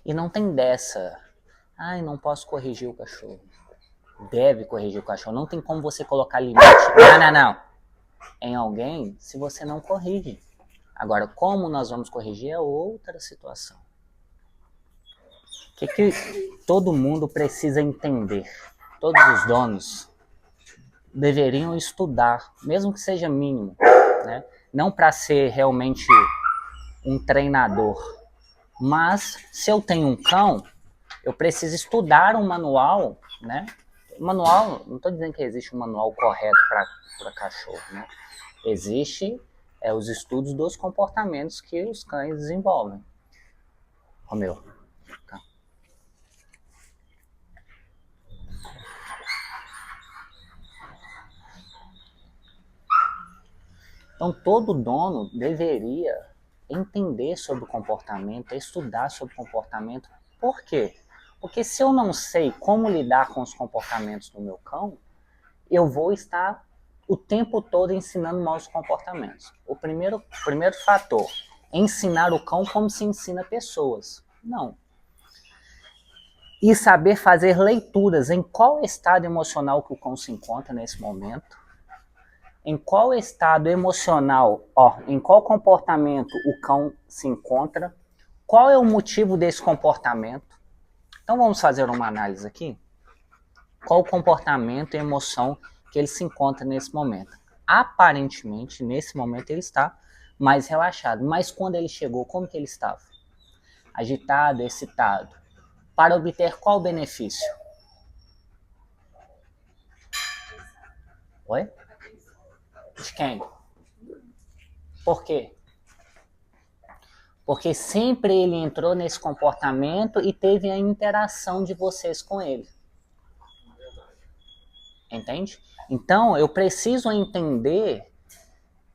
E não tem dessa. Ai, não posso corrigir o cachorro. Deve corrigir o cachorro. Não tem como você colocar limite. Não. Em alguém se você não corrige. Agora, como nós vamos corrigir é outra situação. O que todo mundo precisa entender? Todos os donos deveriam estudar, mesmo que seja mínimo, né? Não para ser realmente um treinador, mas se eu tenho um cão, eu preciso estudar um manual, né? Manual, não estou dizendo que existe um manual correto para cachorro, né? Existe os estudos dos comportamentos que os cães desenvolvem. Romeu. Tá. Então todo dono deveria entender sobre o comportamento, estudar sobre o comportamento. Por quê? Porque se eu não sei como lidar com os comportamentos do meu cão, eu vou estar o tempo todo ensinando maus comportamentos. O primeiro fator, ensinar o cão como se ensina pessoas. Não. E saber fazer leituras em qual estado emocional que o cão se encontra nesse momento, em qual estado emocional, em qual comportamento o cão se encontra, qual é o motivo desse comportamento. Então vamos fazer uma análise aqui. Qual o comportamento e emoção que ele se encontra nesse momento? Aparentemente, nesse momento ele está mais relaxado, mas quando ele chegou, como que ele estava? Agitado, excitado. Para obter qual benefício? Oi? De quem? Por quê? Porque sempre ele entrou nesse comportamento e teve a interação de vocês com ele. Entende? Então, eu preciso entender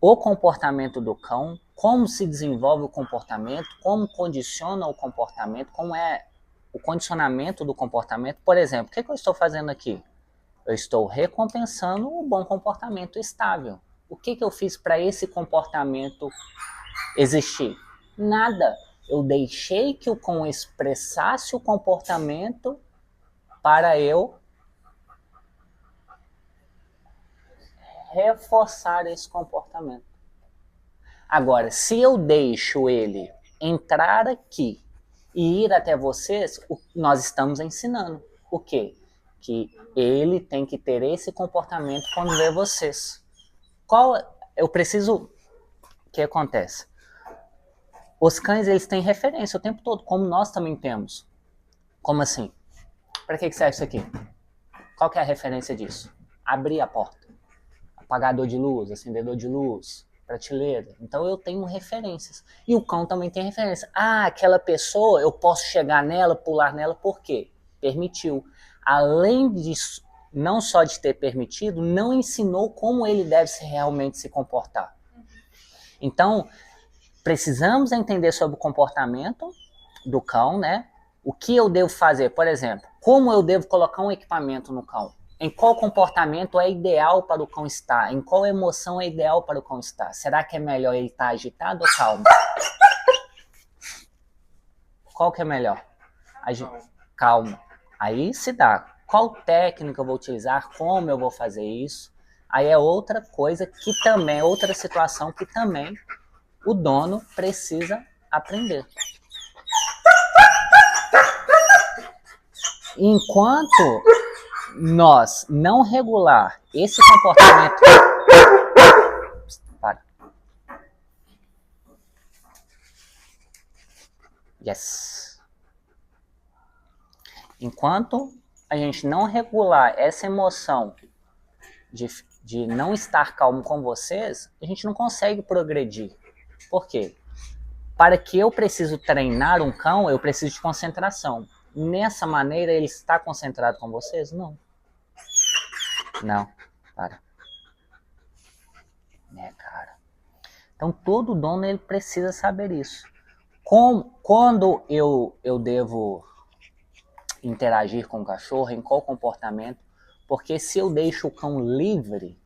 o comportamento do cão, como se desenvolve o comportamento, como condiciona o comportamento, como é o condicionamento do comportamento. Por exemplo, o que eu estou fazendo aqui? Eu estou recompensando o bom comportamento estável. O que eu fiz para esse comportamento existir? Nada. Eu deixei que o cão expressasse o comportamento para eu reforçar esse comportamento. Agora, se eu deixo ele entrar aqui e ir até vocês, nós estamos ensinando. O quê? Que ele tem que ter esse comportamento quando vê vocês. Eu preciso... O que acontece? Os cães, eles têm referência o tempo todo, como nós também temos. Como assim? Para que serve isso aqui? Qual que é a referência disso? Abrir a porta. Apagador de luz, acendedor de luz, prateleira. Então eu tenho referências. E o cão também tem referência. Ah, aquela pessoa, eu posso chegar nela, pular nela, por quê? Permitiu. Além disso, não só de ter permitido, não ensinou como ele deve realmente se comportar. Então, precisamos entender sobre o comportamento do cão, né? O que eu devo fazer, por exemplo, como eu devo colocar um equipamento no cão? Em qual comportamento é ideal para o cão estar? Em qual emoção é ideal para o cão estar? Será que é melhor ele estar agitado ou calmo? Qual que é melhor? Calmo. Aí se dá. Qual técnica eu vou utilizar? Como eu vou fazer isso? Aí é outra coisa que também, outra situação que também o dono precisa aprender. Enquanto nós não regular esse comportamento... Para. Yes. Enquanto a gente não regular essa emoção de não estar calmo com vocês, a gente não consegue progredir. Por quê? Para que eu preciso treinar um cão, eu preciso de concentração. Nessa maneira, ele está concentrado com vocês? Não. Não. Para. Cara. Então, todo dono ele precisa saber isso. Quando eu devo interagir com o cachorro, em qual comportamento? Porque se eu deixo o cão livre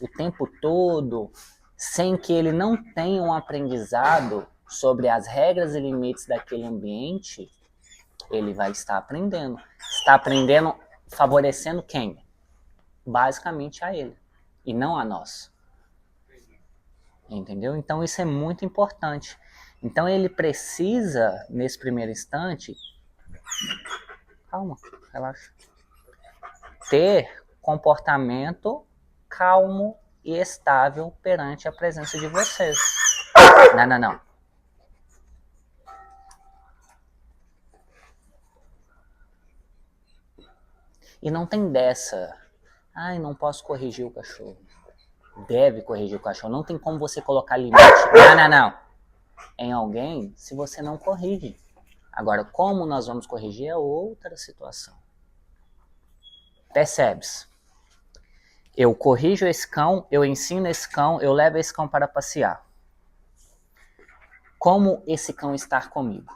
o tempo todo, sem que ele não tenha um aprendizado sobre as regras e limites daquele ambiente, Ele vai estar aprendendo. Está aprendendo favorecendo quem? Basicamente a ele, e não a nós. Entendeu? Então isso é muito importante. Então ele precisa, nesse primeiro instante, calma, relaxa, ter comportamento calmo e estável perante a presença de vocês. Não. E não tem dessa. Ai, não posso corrigir o cachorro. Deve corrigir o cachorro. Não tem como você colocar limite. Não. Em alguém, se você não corrige. Agora, como nós vamos corrigir é outra situação. Percebes? Eu corrijo esse cão, eu ensino esse cão, eu levo esse cão para passear. Como esse cão está comigo?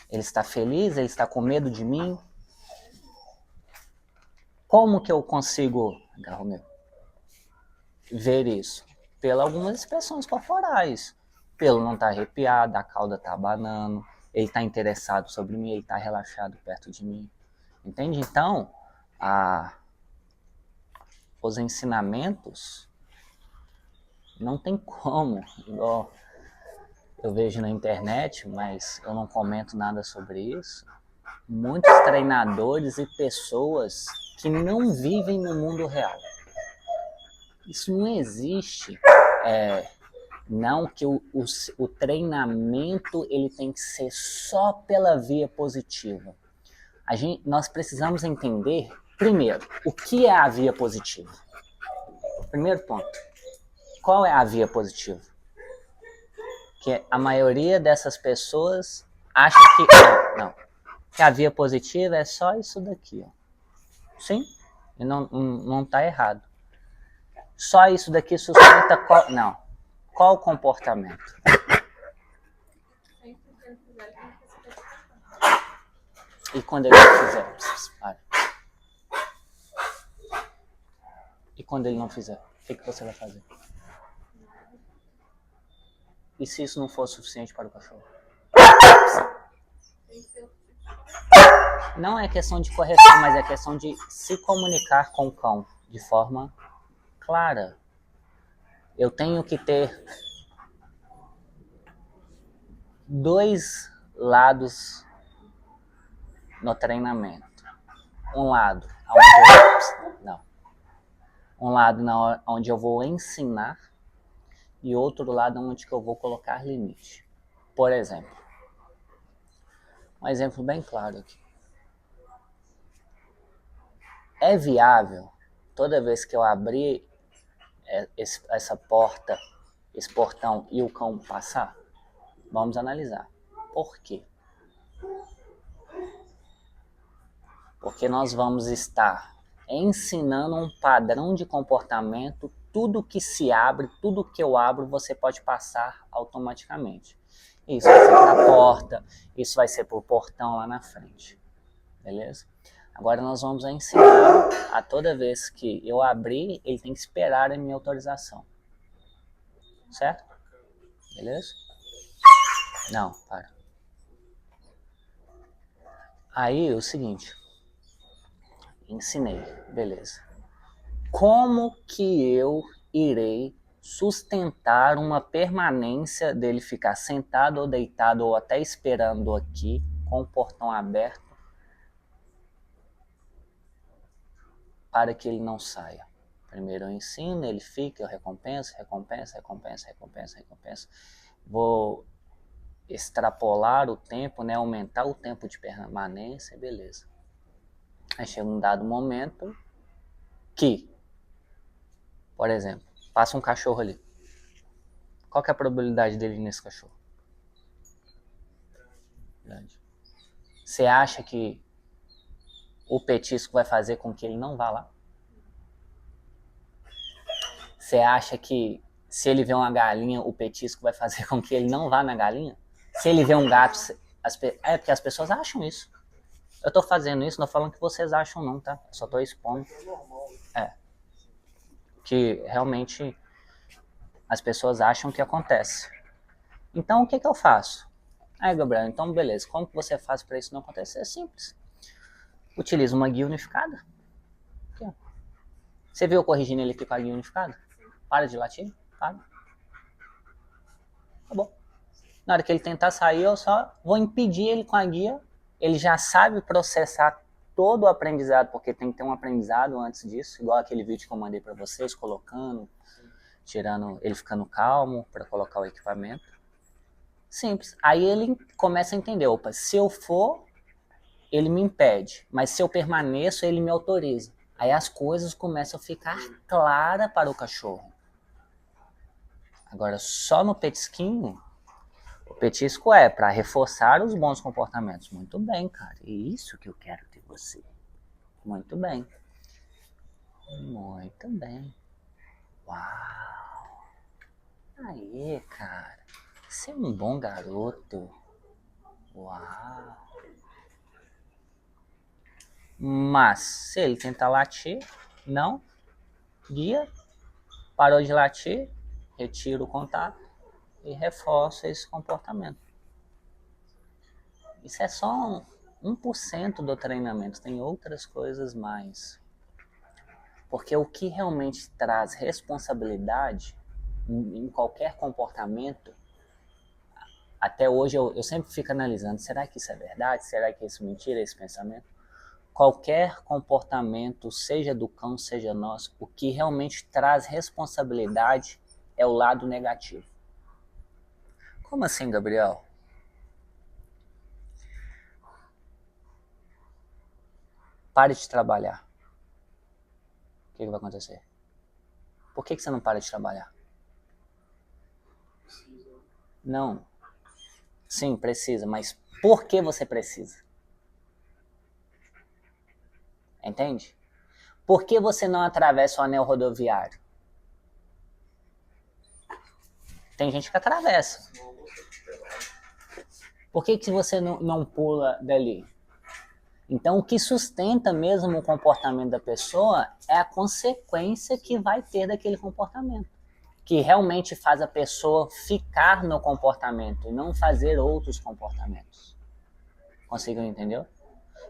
Ele está feliz? Ele está com medo de mim? Como que eu consigo ver isso? Pelas algumas expressões corporais. Pelo não estar arrepiado, a cauda está abanando, ele está interessado sobre mim, ele está relaxado perto de mim. Entende? Então, os ensinamentos não tem como, igual eu vejo na internet, mas eu não comento nada sobre isso. Muitos treinadores e pessoas que não vivem no mundo real. Isso não existe. Não que o treinamento ele tem que ser só pela via positiva. Nós precisamos entender, primeiro, o que é a via positiva. Primeiro ponto. Qual é a via positiva? Que a maioria dessas pessoas acha que que a via positiva é só isso daqui, ó. Sim, e não tá errado. Só isso daqui sustenta qual o comportamento? E quando ele não fizer? E quando ele não fizer? O que você vai fazer? E se isso não for suficiente para o cachorro? Não é questão de correção, mas é questão de se comunicar com o cão de forma clara. Eu tenho que ter dois lados no treinamento. Um lado onde eu vou ensinar e outro lado onde eu vou colocar limite. Por exemplo, um exemplo bem claro aqui. É viável toda vez que eu abrir essa porta, esse portão e o cão passar? Vamos analisar. Por quê? Porque nós vamos estar ensinando um padrão de comportamento. Tudo que se abre, tudo que eu abro, você pode passar automaticamente. Isso vai ser para a porta, isso vai ser para o portão lá na frente. Beleza? Agora nós vamos ensinar a toda vez que eu abrir, ele tem que esperar a minha autorização. Certo? Beleza? Não, para. Aí, o seguinte. Ensinei, beleza. Como que eu irei sustentar uma permanência dele ficar sentado ou deitado ou até esperando aqui com o portão aberto para que ele não saia? Primeiro eu ensino, ele fica, eu recompenso. Vou extrapolar o tempo, né? Aumentar o tempo de permanência, beleza. Aí chega um dado momento que, por exemplo, passa um cachorro ali. Qual que é a probabilidade dele ir nesse cachorro? Grande. Você acha que o petisco vai fazer com que ele não vá lá? Você acha que se ele vê uma galinha, o petisco vai fazer com que ele não vá na galinha? Se ele vê um gato... porque as pessoas acham isso. Eu tô fazendo isso, não falando que vocês acham não, tá? Eu só tô expondo. Que realmente as pessoas acham que acontece. Então o que eu faço? Aí, Gabriel, então beleza. Como que você faz para isso não acontecer? É simples. Utiliza uma guia unificada. Aqui, ó. Você viu eu corrigindo ele aqui com a guia unificada? Para de latir. Para. Tá bom. Na hora que ele tentar sair, eu só vou impedir ele com a guia. Ele já sabe processar todo o aprendizado, porque tem que ter um aprendizado antes disso, igual aquele vídeo que eu mandei para vocês, colocando, tirando, ele ficando calmo para colocar o equipamento. Simples. Aí ele começa a entender, opa, se eu for, ele me impede, mas se eu permaneço, ele me autoriza. Aí as coisas começam a ficar claras para o cachorro. Agora, só no petisquinho, o petisco é para reforçar os bons comportamentos. Muito bem, cara. É isso que eu quero de você. Muito bem. Muito bem. Uau. Aí, cara. Você é um bom garoto. Uau. Mas, se ele tentar latir, não. Guia. Parou de latir. Retira o contato. E reforça esse comportamento. Isso é só 1% do treinamento. Tem outras coisas mais. Porque o que realmente traz responsabilidade em qualquer comportamento, até hoje eu sempre fico analisando, será que isso é verdade? Será que isso é mentira, esse pensamento? Qualquer comportamento, seja do cão, seja nosso, o que realmente traz responsabilidade é o lado negativo. Como assim, Gabriel? Pare de trabalhar. O que vai acontecer? Por que você não para de trabalhar? Não. Sim, precisa, mas por que você precisa? Entende? Por que você não atravessa o anel rodoviário? Tem gente que atravessa. Por que você não pula dali? Então, o que sustenta mesmo o comportamento da pessoa é a consequência que vai ter daquele comportamento. Que realmente faz a pessoa ficar no comportamento e não fazer outros comportamentos. Conseguiu entender?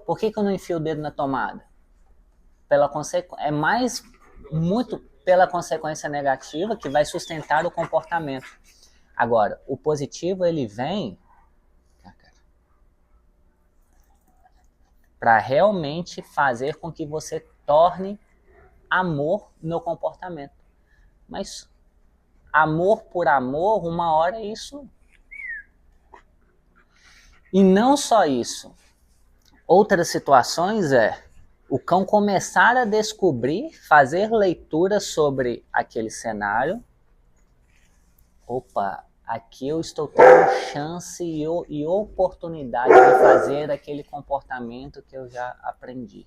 Por que eu não enfio o dedo na tomada? É mais muito pela consequência negativa que vai sustentar o comportamento. Agora, o positivo ele vem para realmente fazer com que você torne amor no comportamento. Mas amor por amor, uma hora isso. E não só isso. Outras situações é o cão começar a descobrir, fazer leitura sobre aquele cenário. Opa, aqui eu estou tendo chance e oportunidade de fazer aquele comportamento que eu já aprendi.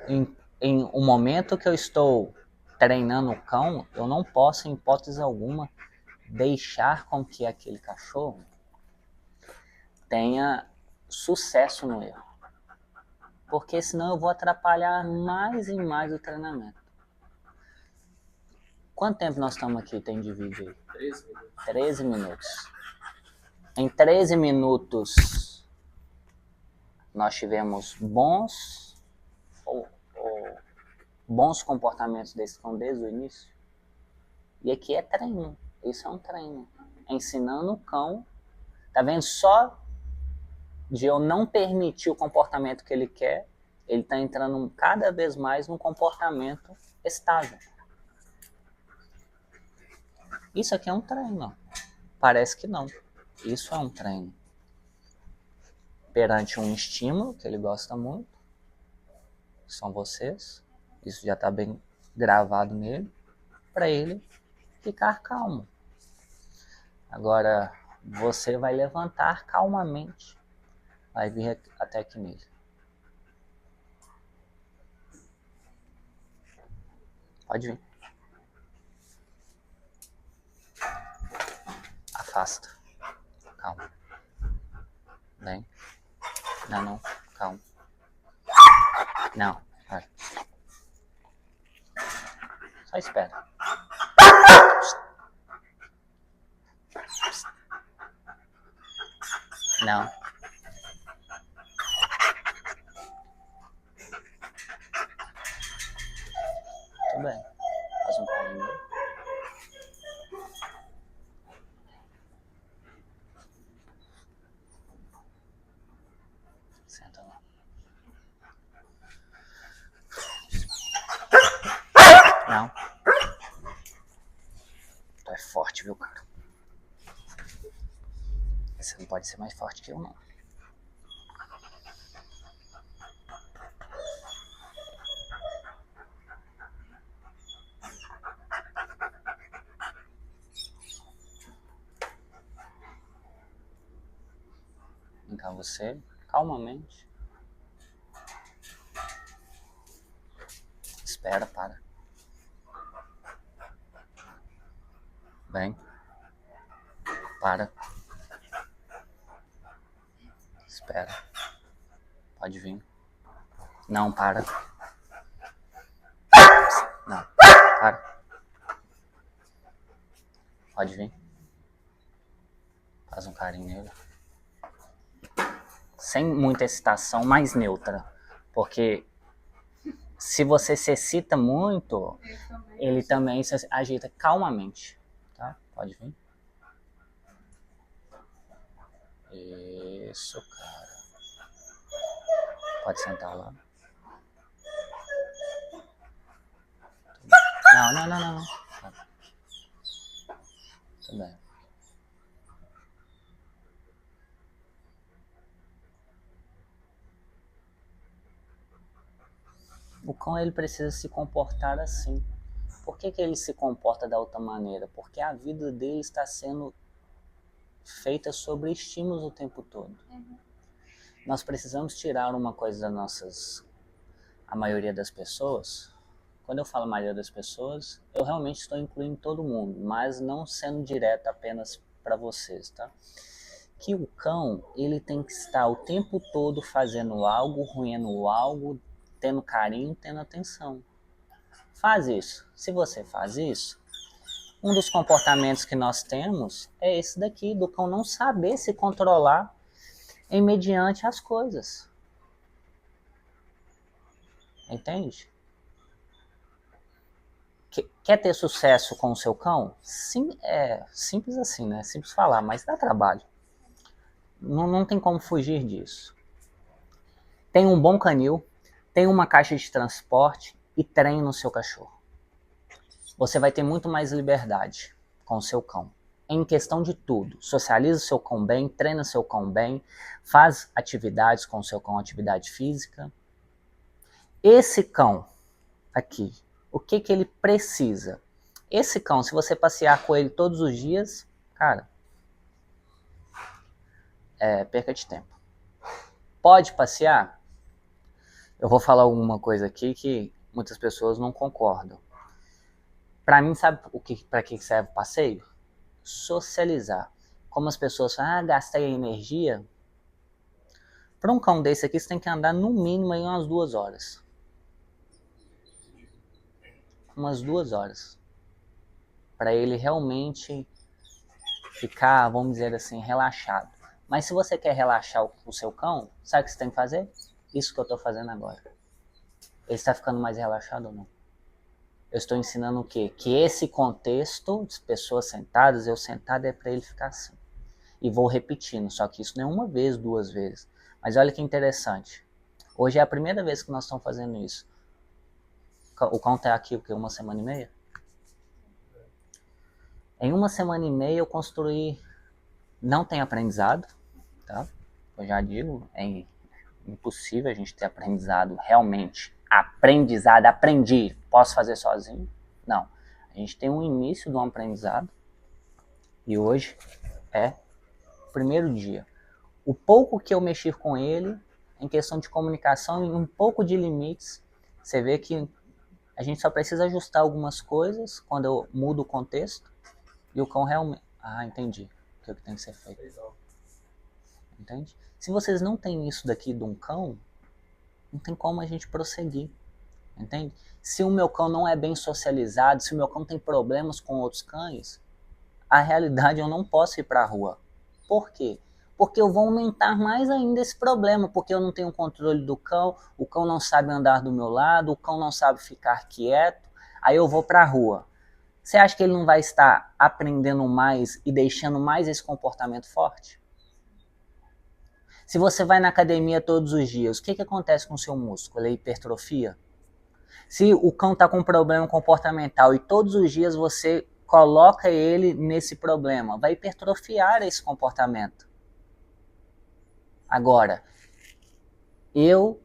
Em um momento que eu estou treinando o cão, eu não posso, em hipótese alguma, deixar com que aquele cachorro tenha sucesso no erro. Porque senão eu vou atrapalhar mais e mais o treinamento. Quanto tempo nós estamos aqui, tem de vídeo aí? 13 minutos. 13 minutos. Em 13 minutos, nós tivemos bons comportamentos desse cão desde o início. E aqui é treino. Isso é um treino. Ensinando o cão. Tá vendo? Só de eu não permitir o comportamento que ele quer, ele está entrando cada vez mais num comportamento estável. Isso aqui é um treino. Parece que não. Isso é um treino. Perante um estímulo que ele gosta muito, são vocês, isso já está bem gravado nele, para ele ficar calmo. Agora, você vai levantar calmamente, vai vir até aqui nele. Pode vir. Afasta. Calma. Vem. Não. Calma. Não. Vai. Só espera. Não. Tudo bem. Faz um carinho. Senta lá. Não. Tu é forte, viu, cara? Você não pode ser mais forte que eu, não. Então você, calmamente, espera, para. Vem. Para. Espera. Pode vir. Não, para. Não, para. Pode vir. Faz um carinho nele. Sem muita excitação, mais neutra. Porque se você se excita muito, ele também se agita calmamente. Tá? Pode vir. Isso, cara. Pode sentar lá. Não. Tudo bem. O cão, ele precisa se comportar assim. Por que ele se comporta da outra maneira? Porque a vida dele está sendo feita sobre estímulos o tempo todo. Nós precisamos tirar uma coisa das nossas... A maioria das pessoas... Quando eu falo a maioria das pessoas, eu realmente estou incluindo todo mundo, mas não sendo direto apenas para vocês, tá? Que o cão, ele tem que estar o tempo todo fazendo algo, ruindo algo, tendo carinho, tendo atenção. Faz isso. Se você faz isso, um dos comportamentos que nós temos é esse daqui, do cão não saber se controlar em mediante as coisas. Entende? Quer ter sucesso com o seu cão? Sim, é simples assim, né? Simples falar, mas dá trabalho. Não tem como fugir disso. Tem um bom canil, tem uma caixa de transporte e treine no seu cachorro. Você vai ter muito mais liberdade com o seu cão. Em questão de tudo. Socializa o seu cão bem, treina o seu cão bem, faz atividades com o seu cão, atividade física. Esse cão aqui, o que ele precisa? Esse cão, se você passear com ele todos os dias, cara, é perca de tempo. Pode passear? Eu vou falar alguma coisa aqui que muitas pessoas não concordam. Para mim, sabe para que serve o passeio? Socializar. Como as pessoas falam, gastei a energia. Para um cão desse aqui, você tem que andar no mínimo aí umas 2 horas. Umas 2 horas. Para ele realmente ficar, vamos dizer assim, relaxado. Mas se você quer relaxar o seu cão, sabe o que você tem que fazer? Isso que eu estou fazendo agora. Ele está ficando mais relaxado ou não? Eu estou ensinando o quê? Que esse contexto, de pessoas sentadas, eu sentado, é para ele ficar assim. E vou repetindo, só que isso não é uma vez, 2 vezes. Mas olha que interessante. Hoje é a primeira vez que nós estamos fazendo isso. O cão está aqui, o quê? 1 semana e meia? Em 1 semana e meia eu construí... Não tem aprendizado, tá? Eu já digo, é impossível a gente ter aprendizado realmente. Aprendizado, aprendi, posso fazer sozinho? Não. A gente tem um início de um aprendizado e hoje é o primeiro dia. O pouco que eu mexi com ele, em questão de comunicação e um pouco de limites, você vê que a gente só precisa ajustar algumas coisas quando eu mudo o contexto e o cão realmente... Ah, entendi o que tem que ser feito. Entende? Se vocês não têm isso daqui de um cão, não tem como a gente prosseguir. Entende? Se o meu cão não é bem socializado, se o meu cão tem problemas com outros cães, a realidade eu não posso ir para a rua. Por quê? porque eu vou aumentar mais ainda esse problema, porque eu não tenho controle do cão, o cão não sabe andar do meu lado, o cão não sabe ficar quieto, aí eu vou para a rua. Você acha que ele não vai estar aprendendo mais e deixando mais esse comportamento forte? Se você vai na academia todos os dias, o que acontece com o seu músculo? Ele hipertrofia? Se o cão está com um problema comportamental e todos os dias você coloca ele nesse problema, vai hipertrofiar esse comportamento. Agora, eu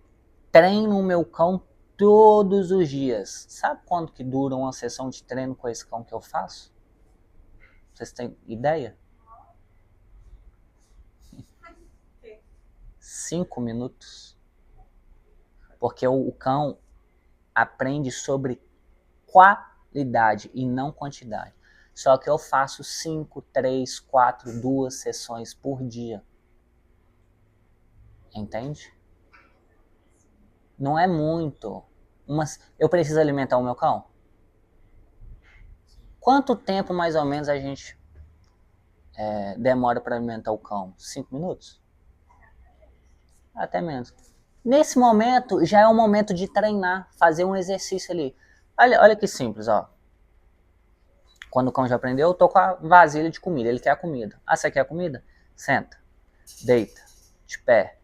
treino o meu cão todos os dias. Sabe quanto que dura uma sessão de treino com esse cão que eu faço? Vocês têm ideia? 5 minutos. Porque o cão aprende sobre qualidade e não quantidade. Só que eu faço 5, 3, 4, 2 sessões por dia. Entende? Não é muito. Eu preciso alimentar o meu cão? Quanto tempo mais ou menos a gente demora para alimentar o cão? 5 minutos? Até menos. Nesse momento, já é o momento de treinar, fazer um exercício ali. Olha que simples, ó. Quando o cão já aprendeu, eu tô com a vasilha de comida. Ele quer a comida. Ah, você quer a comida? Senta, deita, de pé.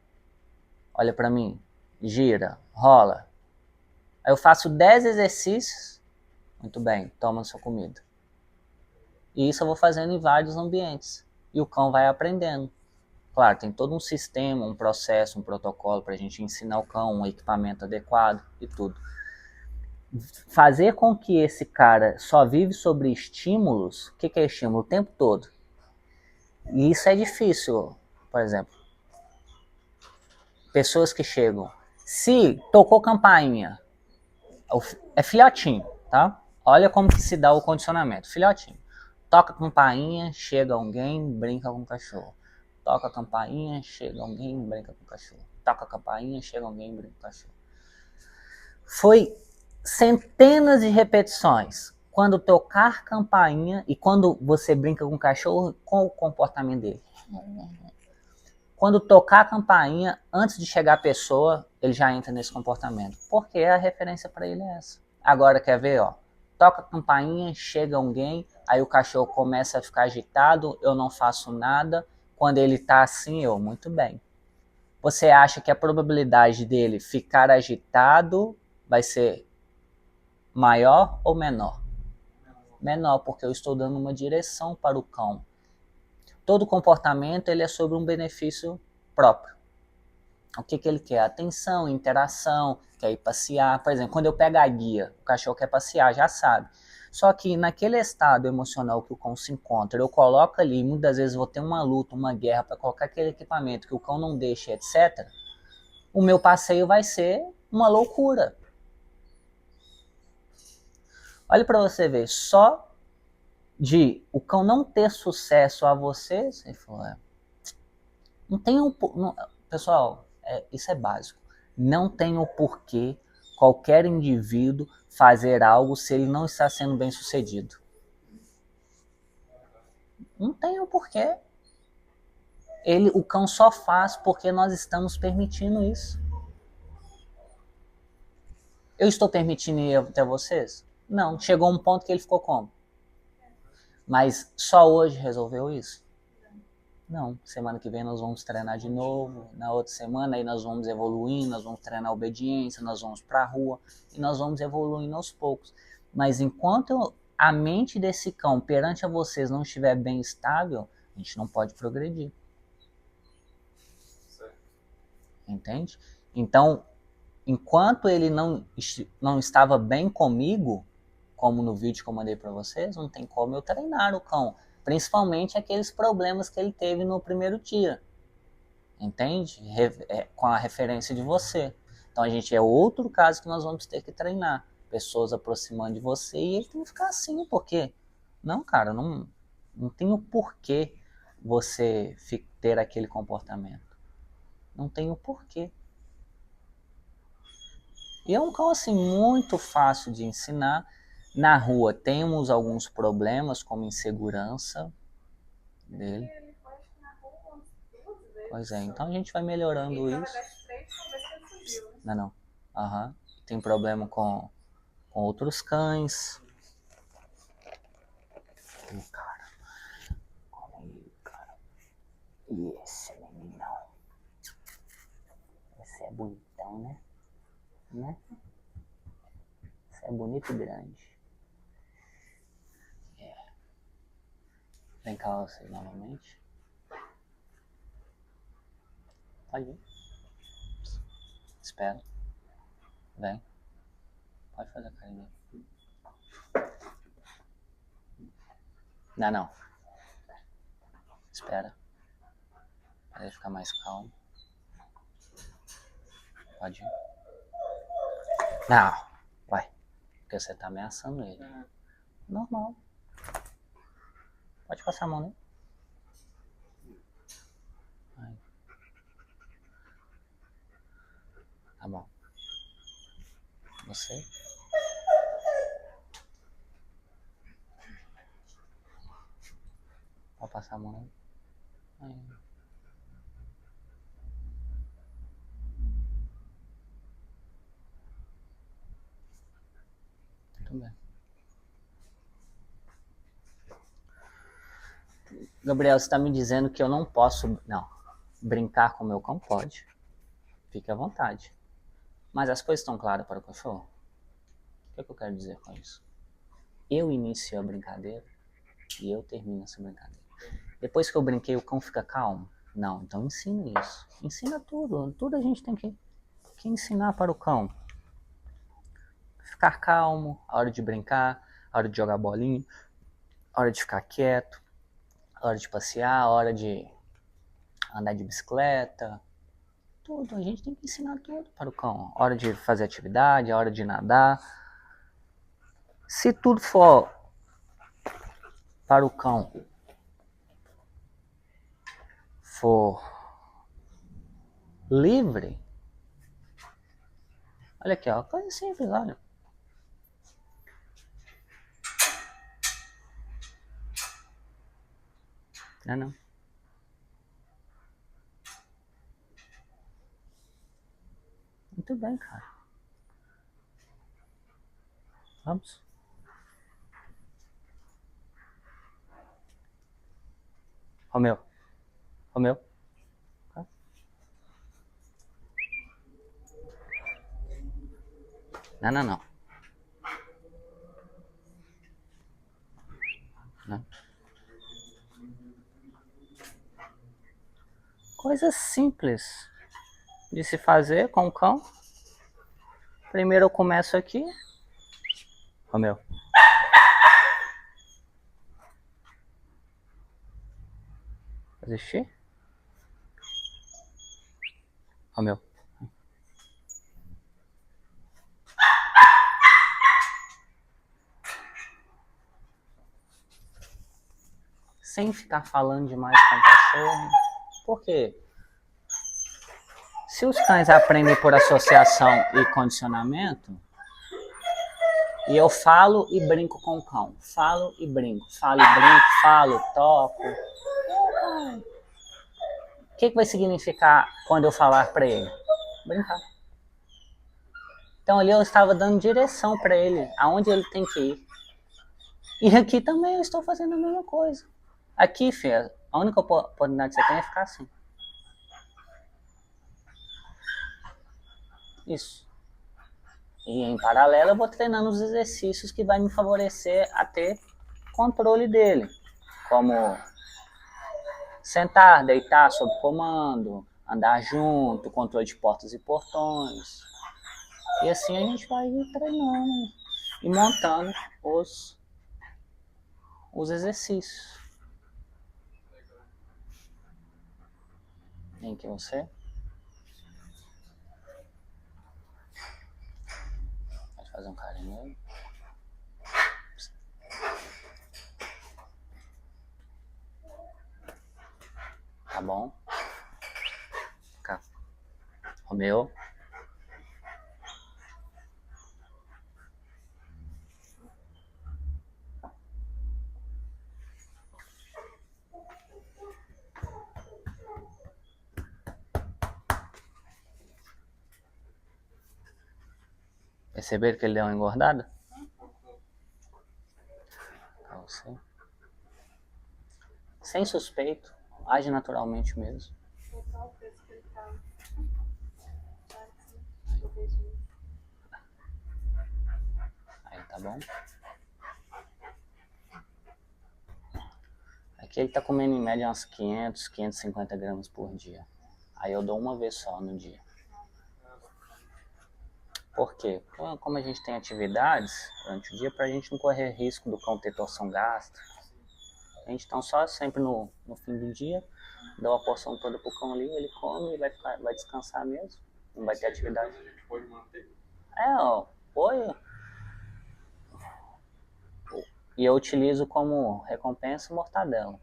Olha pra mim, gira, rola. Aí eu faço 10 exercícios. Muito bem, toma sua comida. E isso eu vou fazendo em vários ambientes. E o cão vai aprendendo. Claro, tem todo um sistema, um processo, um protocolo para a gente ensinar o cão, um equipamento adequado e tudo. Fazer com que esse cara só vive sobre estímulos, o que é estímulo? O tempo todo. E isso é difícil, por exemplo. Pessoas que chegam, se tocou campainha, é filhotinho, tá? Olha como que se dá o condicionamento, filhotinho. Toca campainha, chega alguém, brinca com o cachorro. Toca a campainha, chega alguém, brinca com o cachorro. Toca a campainha, chega alguém, brinca com o cachorro. Foi centenas de repetições. Quando tocar campainha e quando você brinca com o cachorro, qual o comportamento dele? Quando tocar a campainha, antes de chegar a pessoa, ele já entra nesse comportamento. Porque a referência para ele é essa. Agora, quer ver, ó? Toca a campainha, chega alguém, aí o cachorro começa a ficar agitado, eu não faço nada. Quando ele tá assim, eu, muito bem. Você acha que a probabilidade dele ficar agitado vai ser maior ou menor? Menor, porque eu estou dando uma direção para o cão. Todo comportamento ele é sobre um benefício próprio. O que ele quer? Atenção, interação, quer ir passear. Por exemplo, quando eu pego a guia, o cachorro quer passear, já sabe. Só que naquele estado emocional que o cão se encontra, eu coloco ali, muitas vezes vou ter uma luta, uma guerra para colocar aquele equipamento que o cão não deixa, etc. O meu passeio vai ser uma loucura. Olha para você ver, só de o cão não ter sucesso a vocês, ele falou, não tem pessoal, isso é básico. Não tem o porquê qualquer indivíduo fazer algo se ele não está sendo bem sucedido. Não tem o porquê. O cão só faz porque nós estamos permitindo isso. Eu estou permitindo ir até vocês? Não. Chegou um ponto que ele ficou como? Mas só hoje resolveu isso? Não. Semana que vem nós vamos treinar de novo. Na outra semana aí nós vamos evoluindo, nós vamos treinar obediência, nós vamos para a rua e nós vamos evoluindo aos poucos. Mas enquanto a mente desse cão perante a vocês não estiver bem estável, a gente não pode progredir. Entende? Então, enquanto ele não estava bem comigo, como no vídeo que eu mandei para vocês, não tem como eu treinar o cão. Principalmente aqueles problemas que ele teve no primeiro dia. Entende? Com a referência de você. Então a gente é outro caso que nós vamos ter que treinar. Pessoas aproximando de você e ele tem que ficar assim, por quê? Não, cara, não tem o porquê você ter aquele comportamento. Não tem o porquê. E é um cão assim muito fácil de ensinar. Na rua temos alguns problemas como insegurança dele. Pois é, então a gente vai melhorando isso. Não. Aham. Tem problema com outros cães. Cara. E esse meninão? Esse é bonitão, né? Esse é bonito e grande. Vem cá você novamente. Pode vir. Espera. Vem. Pode fazer a carinha. Não. Espera. Para ele ficar mais calmo. Pode ir. Não. Vai. Porque você tá ameaçando ele. Normal. Pode passar a mão nele. Vai. Tá bom. Você? Pode passar a mão nele. Aí. Tudo bem. Gabriel, você está me dizendo que eu não posso... Não. Brincar com o meu cão pode. Fique à vontade. Mas as coisas estão claras para o cachorro? O que eu quero dizer com isso? Eu inicio a brincadeira e eu termino essa brincadeira. Depois que eu brinquei, o cão fica calmo? Não, então ensina isso. Ensina tudo. Tudo a gente tem que ensinar para o cão. Ficar calmo, a hora de brincar, a hora de jogar bolinha, a hora de ficar quieto, a hora de passear, a hora de andar de bicicleta. Tudo, a gente tem que ensinar tudo para o cão. A hora de fazer atividade, a hora de nadar. Se tudo for para o cão for livre, olha aqui, ó, coisa simples, olha. Não. Muito bem, cara. Vamos. Romeu. Não. Coisa simples de se fazer com o cão. Primeiro eu começo aqui. Romeu. Fazer xixi. Romeu. Sem ficar falando demais com o cachorro. Por quê? Se os cães aprendem por associação e condicionamento, e eu falo e brinco com o cão, falo e brinco, toco. O que vai significar quando eu falar para ele? Brincar. Então ali eu estava dando direção para ele, aonde ele tem que ir. E aqui também eu estou fazendo a mesma coisa. Aqui, filha, a única oportunidade que você tem é ficar assim. Isso. E em paralelo eu vou treinando os exercícios que vai me favorecer a ter controle dele. Como sentar, deitar sob comando, andar junto, controle de portas e portões. E assim a gente vai treinando e montando os exercícios. Em que você pode fazer um carinho nele. Tá bom? Cá. Romeu. Perceberam que ele deu uma engordada? Pra você. Sem suspeito, age naturalmente mesmo. Aí tá bom. Aqui ele tá comendo em média uns 500, 550 gramas por dia. Aí eu dou uma vez só no dia. Por quê? Porque como a gente tem atividades durante o dia, pra gente não correr risco do cão ter torção gástrica, a gente então só sempre no fim do dia, dá uma porção toda pro cão ali, ele come e vai descansar mesmo. Não vai ter atividade. Ó, oi. E eu utilizo como recompensa mortadela,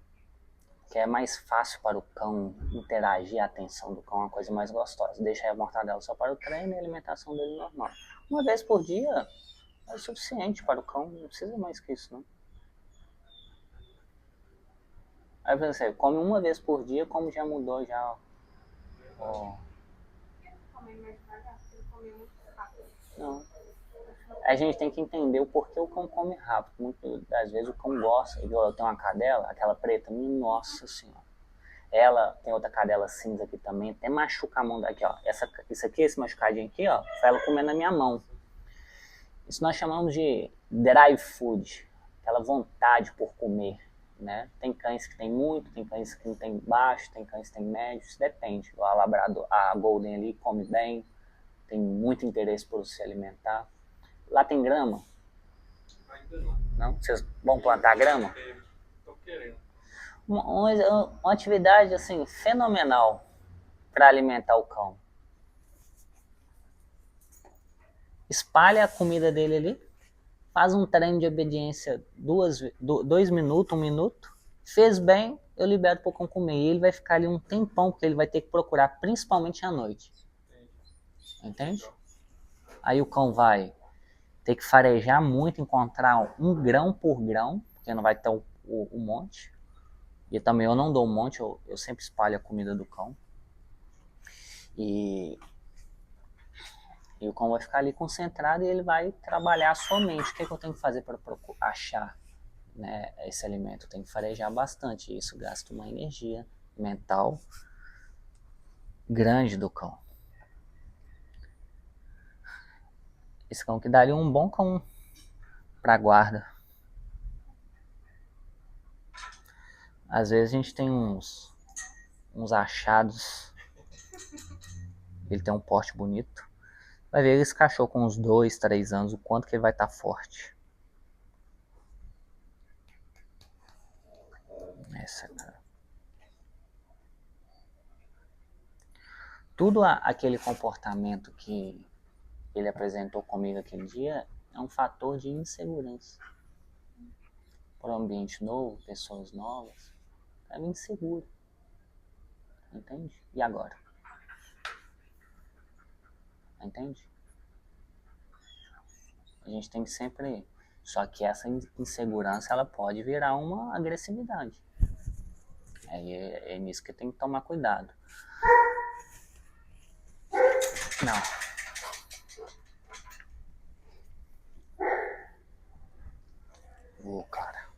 que é mais fácil para o cão interagir, a atenção do cão é uma coisa mais gostosa. Deixa a mortadela só para o treino e a alimentação dele normal. Uma vez por dia é o suficiente para o cão, não precisa mais que isso não. Aí você come uma vez por dia, como já mudou já. Ó. Não. A gente tem que entender o porquê o cão come rápido. Muitas das vezes o cão gosta. Eu tenho uma cadela, aquela preta, nossa senhora. Ela tem outra cadela cinza aqui também, até machuca a mão daqui, ó. Isso aqui, esse machucadinho aqui, ó, foi ela comendo na minha mão. Isso nós chamamos de dry food, aquela vontade por comer, né? Tem cães que tem muito, tem cães que não tem baixo, tem cães que tem médio, isso depende. A labrador, a golden ali come bem, tem muito interesse por se alimentar. Lá tem grama? Ainda não. Não? Vocês vão plantar grama? Tô querendo. Uma atividade assim fenomenal para alimentar o cão. Espalha a comida dele ali, faz um treino de obediência 2 minutos, 1 minuto, fez bem, eu libero para o cão comer. E ele vai ficar ali um tempão, porque ele vai ter que procurar, principalmente à noite. Entende? Aí o cão vai ter que farejar muito, encontrar um grão por grão, porque não vai ter o monte. E também eu não dou um monte, eu sempre espalho a comida do cão. E o cão vai ficar ali concentrado e ele vai trabalhar a sua mente. O que eu tenho que fazer para achar, né, esse alimento? Tem que farejar bastante. Isso gasta uma energia mental grande do cão. Esse cão que daria um bom cão para guarda. Às vezes a gente tem uns achados. Ele tem um porte bonito. Vai ver esse cachorro com uns 2, 3 anos, o quanto que ele vai estar forte. Essa, cara. Tudo aquele comportamento que ele apresentou comigo aquele dia é um fator de insegurança. Por um ambiente novo, pessoas novas, é inseguro. Entende? E agora? Entende? A gente tem que sempre... Só que essa insegurança ela pode virar uma agressividade. É nisso que tem que tomar cuidado. Não. Cara.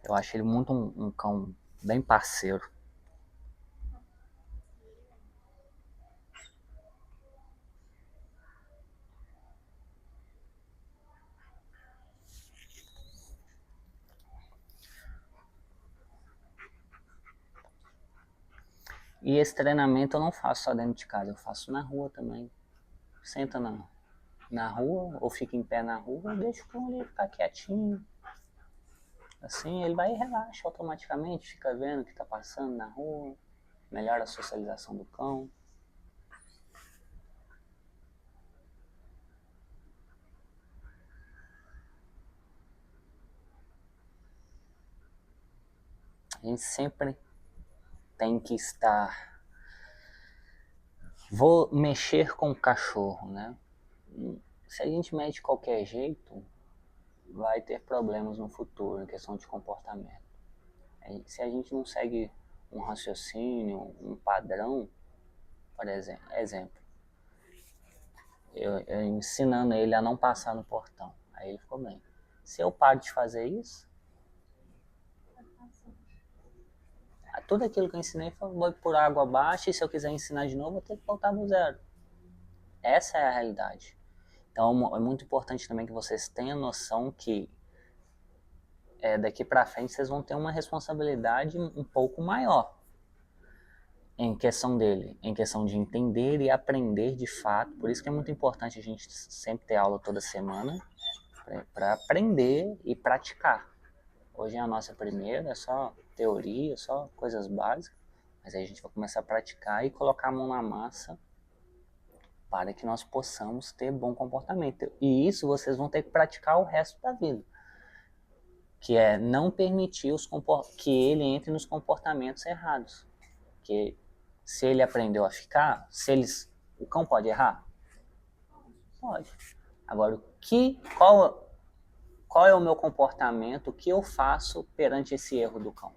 Eu acho ele muito um cão bem parceiro. E esse treinamento eu não faço só dentro de casa, eu faço na rua também. Senta na rua, ou fica em pé na rua, deixa o cão ali ficar quietinho. Assim ele vai e relaxa automaticamente, fica vendo o que está passando na rua, melhora a socialização do cão. A gente sempre tem que estar... Vou mexer com o cachorro, né? Se a gente mexe de qualquer jeito, vai ter problemas no futuro em questão de comportamento. Se a gente não segue um raciocínio, um padrão, por exemplo, eu ensinando ele a não passar no portão. Aí ele ficou bem. Se eu paro de fazer isso, tudo aquilo que eu ensinei foi por água abaixo, e se eu quiser ensinar de novo, eu vou ter que voltar do zero. Essa é a realidade. Então é muito importante também que vocês tenham noção que daqui para frente vocês vão ter uma responsabilidade um pouco maior em questão dele, em questão de entender e aprender de fato. Por isso que é muito importante a gente sempre ter aula toda semana para aprender e praticar. Hoje é a nossa primeira, é só teoria, só coisas básicas, mas aí a gente vai começar a praticar e colocar a mão na massa para que nós possamos ter bom comportamento. E isso vocês vão ter que praticar o resto da vida, que é não permitir que ele entre nos comportamentos errados. Que se ele aprendeu a ficar, o cão pode errar? Pode. Agora, qual é o meu comportamento, o que eu faço perante esse erro do cão?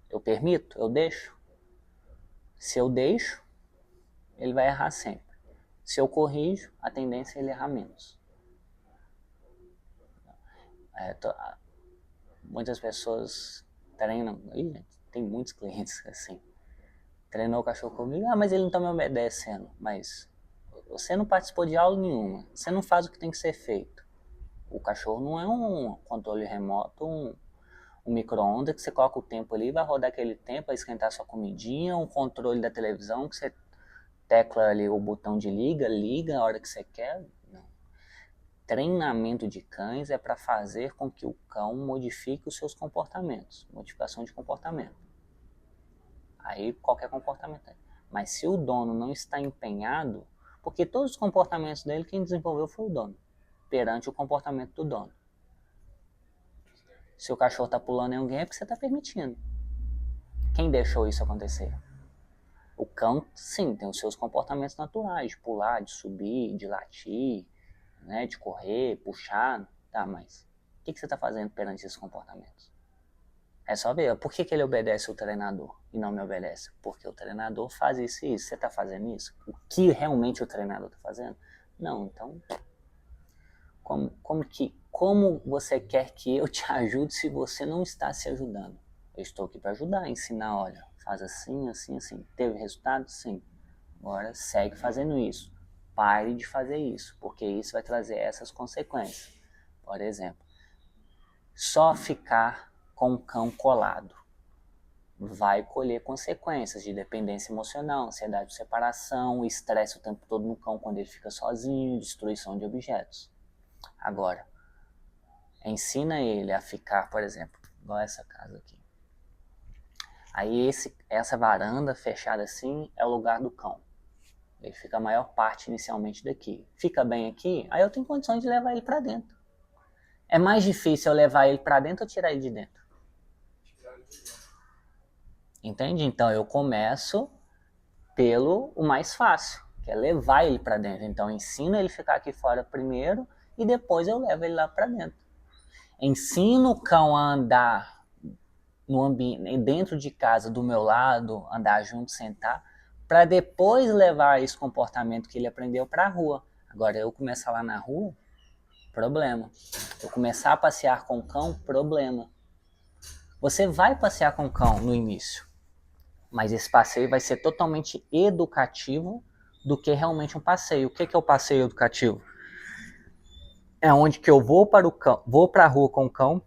Eu permito? Eu deixo? Se eu deixo, ele vai errar sempre. Se eu corrijo, a tendência é ele errar menos. Muitas pessoas treinam, tem muitos clientes assim, treinou o cachorro comigo, mas ele não está me obedecendo. Mas você não participou de aula nenhuma, você não faz o que tem que ser feito. O cachorro não é um controle remoto, um micro-ondas que você coloca o tempo ali, vai rodar aquele tempo, vai esquentar sua comidinha, um controle da televisão que você tecla ali o botão de liga a hora que você quer. Não. Treinamento de cães é para fazer com que o cão modifique os seus comportamentos, modificação de comportamento. Aí qualquer comportamento. Mas se o dono não está empenhado, porque todos os comportamentos dele quem desenvolveu foi o dono, perante o comportamento do dono. Se o cachorro está pulando em alguém é porque você está permitindo. Quem deixou isso acontecer? O cão, sim, tem os seus comportamentos naturais, de pular, de subir, de latir, né, de correr, puxar, tá, mas o que você está fazendo perante esses comportamentos? É só ver, por que ele obedece o treinador e não me obedece? Porque o treinador faz isso e isso. Você está fazendo isso? O que realmente o treinador está fazendo? Não, então, como você quer que eu te ajude se você não está se ajudando? Eu estou aqui para ajudar, ensinar, olha, faz assim, assim, assim. Teve resultado? Sim. Agora segue fazendo isso. Pare de fazer isso, porque isso vai trazer essas consequências. Por exemplo, só ficar com o cão colado vai colher consequências de dependência emocional, ansiedade de separação, estresse o tempo todo no cão quando ele fica sozinho, destruição de objetos. Agora, ensina ele a ficar, por exemplo, igual essa casa aqui. Aí essa varanda fechada assim é o lugar do cão. Ele fica a maior parte inicialmente daqui. Fica bem aqui, aí eu tenho condições de levar ele para dentro. É mais difícil eu levar ele para dentro ou tirar ele de dentro? Entende? Então eu começo pelo o mais fácil, que é levar ele para dentro. Então eu ensino ele a ficar aqui fora primeiro e depois eu levo ele lá para dentro. Ensino o cão a andar no ambiente, dentro de casa, do meu lado, andar junto, sentar, para depois levar esse comportamento que ele aprendeu para a rua. Agora eu começar lá na rua, problema. Eu começar a passear com o cão, problema. Você vai passear com o cão no início, mas esse passeio vai ser totalmente educativo do que realmente um passeio. O que é o passeio educativo? É onde que eu vou para a rua com o cão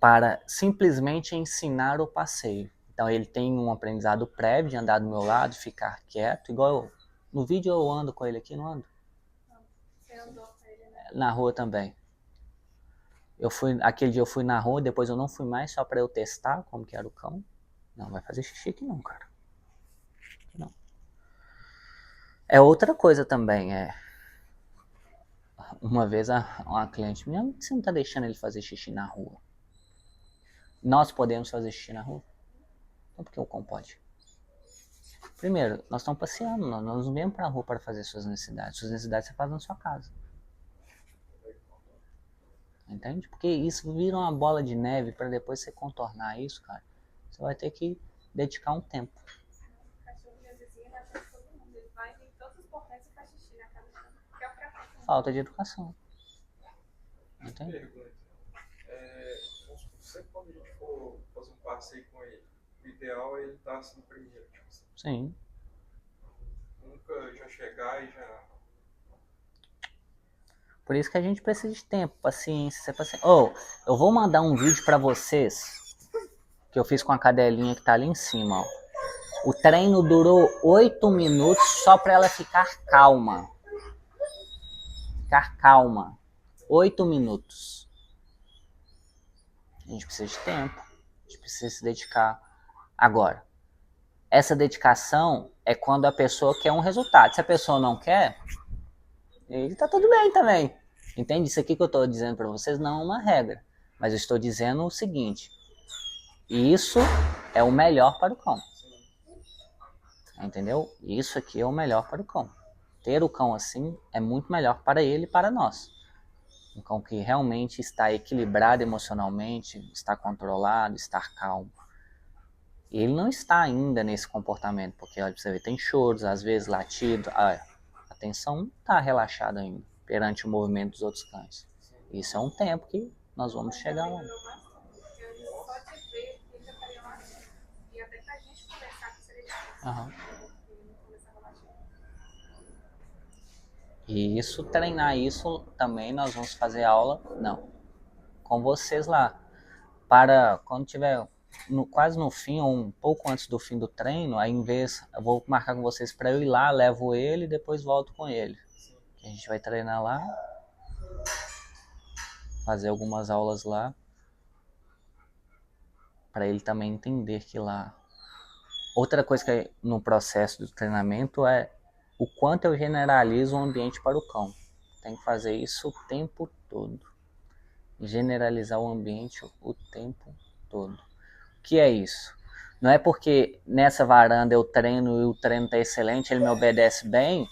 para simplesmente ensinar o passeio. Então ele tem um aprendizado prévio de andar do meu lado, ficar quieto, igual no vídeo eu ando com ele aqui, não ando? Você andou com ele, né? Na rua também. Aquele dia eu fui na rua, depois eu não fui mais só para eu testar como que era o cão. Não vai fazer xixi aqui não, cara. Não. É outra coisa também, uma vez uma cliente minha, você não tá deixando ele fazer xixi na rua? Nós podemos fazer xixi na rua? Não, porque o cão pode. Primeiro, nós estamos passeando, nós não viemos para a rua para fazer suas necessidades. Suas necessidades você faz na sua casa. Entende? Porque isso vira uma bola de neve para depois você contornar isso, cara. Você vai ter que dedicar um tempo. O cachorro minha vizinha vai atrás de todo mundo. Ele vai em todos os portões e faz xixi na casa dela. Que é o cachorro. Falta de educação. Entende? Pergunta. Vamos supor, sempre quando a gente for fazer um passeio com ele, o ideal é ele estar assim no primeiro. Tipo assim, Sim. nunca já chegar e já. Por isso que a gente precisa de tempo, paciência, ser paciente. Oh, eu vou mandar um vídeo pra vocês que eu fiz com a cadelinha que tá ali em cima, ó. O treino durou 8 minutos só pra ela ficar calma. Ficar calma. 8 minutos. A gente precisa de tempo. A gente precisa se dedicar. Agora, essa dedicação é quando a pessoa quer um resultado. Se a pessoa não quer, ele tá tudo bem também. Entende? Isso aqui que eu tô dizendo pra vocês não é uma regra. Mas eu estou dizendo o seguinte. Isso é o melhor para o cão. Entendeu? Isso aqui é o melhor para o cão. Ter o cão assim é muito melhor para ele e para nós. Um cão que realmente está equilibrado emocionalmente, está controlado, está calmo. Ele não está ainda nesse comportamento, porque olha, você vê, tem choros, às vezes latido, a atenção não está relaxada ainda perante o movimento dos outros cães. Isso é um tempo que nós vamos chegar lá. Melhorou bastante. Porque ele só de ver, ele já estaria latindo. E até pra gente conversar que seria difícil. Uhum. Ele não começava a latir. E isso, treinar isso também nós vamos fazer aula, não, com vocês lá. Para quando tiver quase no fim ou um pouco antes do fim do treino, aí em vez, eu vou marcar com vocês para eu ir lá, levo ele e depois volto com ele. A gente vai treinar lá, fazer algumas aulas lá, para ele também entender que lá. Outra coisa que é no processo do treinamento é o quanto eu generalizo o ambiente para o cão. Tem que fazer isso o tempo todo. Generalizar o ambiente o tempo todo. O que é isso? Não é porque nessa varanda eu treino e o treino está excelente, ele me obedece bem,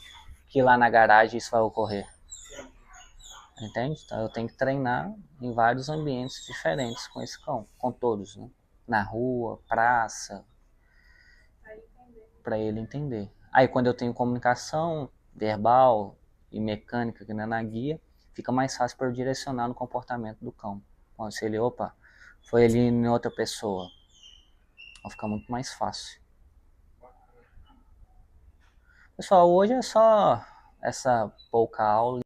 que lá na garagem isso vai ocorrer. Entende? Então eu tenho que treinar em vários ambientes diferentes com esse cão, com todos, né? Na rua, praça, para ele entender. Aí quando eu tenho comunicação verbal e mecânica, que não é na guia, fica mais fácil para eu direcionar no comportamento do cão. Quando se ele, opa, foi ali em outra pessoa, vai ficar muito mais fácil. Pessoal, hoje é só essa pouca aula.